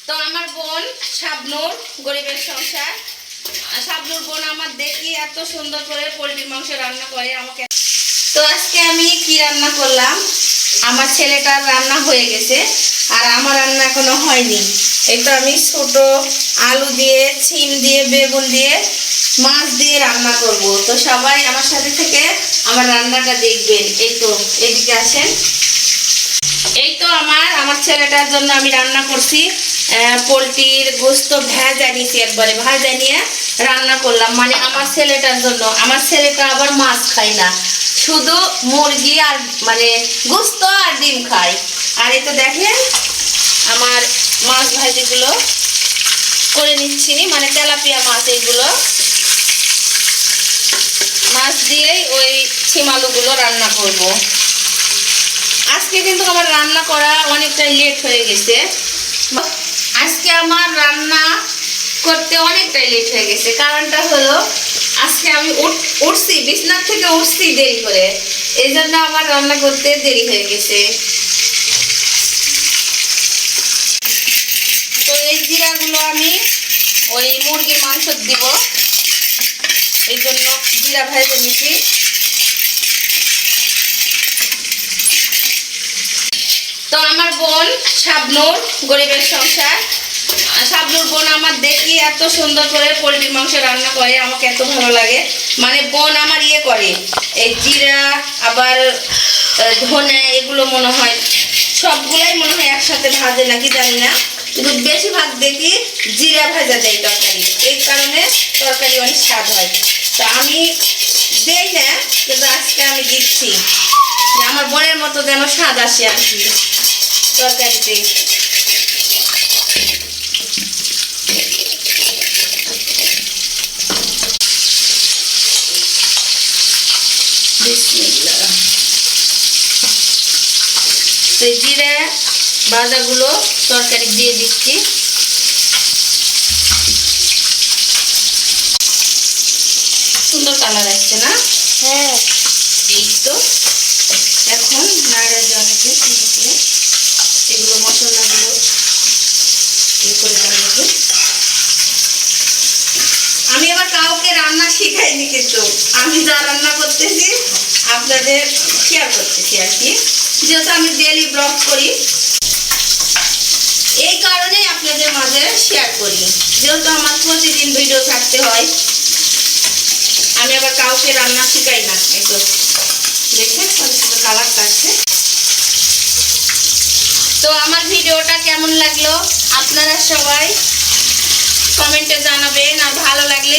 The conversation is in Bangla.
তো আমার বোন শাবনূর গরিবের সংসার। শাবনূর বোন আমার দেখি এত সুন্দর করে পোলট্রির মাংস রান্না করে আমাকে। তো আজকে আমি কি রান্না করলাম, আমার ছেলেটার রান্না হয়ে গেছে আর আমার রান্না এখনো হয়নি। এই তো আমি ছোট আলু দিয়ে, সিম দিয়ে, বেগুন দিয়ে, মাছ দিয়ে রান্না করব। তো সবাই আমার সাথে থেকে আমার রান্নাটা দেখবেন। এই তো এদিকে আসেন। এই তো আমার ছেলেটার জন্য আমি রান্না করছি পোলট্রির গোস্ত ভেজা নিয়েছি, একবারে ভাজা নিয়ে রান্না করলাম। মানে আমার ছেলেটার জন্য। আমার ছেলেটা আবার মাছ খায় না, শুধু মুরগি আর মানে গোস্ত আর ডিম খায়। আর এই তো দেখেন আমার মাছ ভাজিগুলো করে নিচ্ছি, মানে তেলাপিয়া মাছ। এইগুলো মাছ দিয়েই ওই ছিম আলুগুলো রান্না করব। আজকে কিন্তু আমার রান্না করা অনেকটাই লেট হয়ে গেছে। আজকে আমার রান্না করতে অনেকটাই লেট হয়ে গেছে। কারণটা হলো আজকে আমি উঠছি, বিছনার থেকে উঠছি দেরি করে, এই জন্য আমার রান্না করতে দেরি হয়ে গেছে। তো এই জিরাগুলো আমি ওই মুরগির মাংস দিব, এই জন্য জিরা ভেজে নিচ্ছি। তো আমার বোন শাবনূর গরিবের সংসার। শাবনূর বোন আমার দেখি এত সুন্দর করে পোলট্রির মাংস রান্না করে, আমাকে এত ভালো লাগে। মানে বোন আমার ইয়ে করে, এই জিরা আবার ধনে এগুলো মনে হয় সবগুলাই মনে হয় একসাথে ভাজে নাকি জানি না, কিন্তু বেশিরভাগ দেখি জিরা ভাজা দেয় তরকারি, এই কারণে তরকারি অনেক স্বাদ হয়। তা আমি দেই না, কিন্তু আজকে আমি দিচ্ছি যে আমার বোনের মতো যেন স্বাদ আসে আর কি তরকারিতে। জিরা ভাজাগুলো তরকারি দিয়ে দিচ্ছি। সুন্দর কালার আসছে না? হ্যাঁ। এই তো এখন নাড়া জলকে সুন্দর করে এগুলো মশলাগুলো ইয়ে করে দেওয়া হবে। আমি আবার কাউকে রান্না শিখাইনি, কিন্তু আমি যা রান্না করতেছি আপনাদের শেয়ার করতেছি আর কি, যেহেতু আমি ডেইলি ব্লগ করি এই কারণে আপনাদের মাঝে শেয়ার করি, যেহেতু আমার প্রতিদিন ভিডিও ছাড়তে হয়। আমি আবার কাউকে রান্না শিখাই না। এই তো দেখেন কালারটা আসছে। তো আমার ভিডিওটা কেমন লাগলো আপনারা সবাই কমেন্টে জানাবেন, আর ভালো লাগলে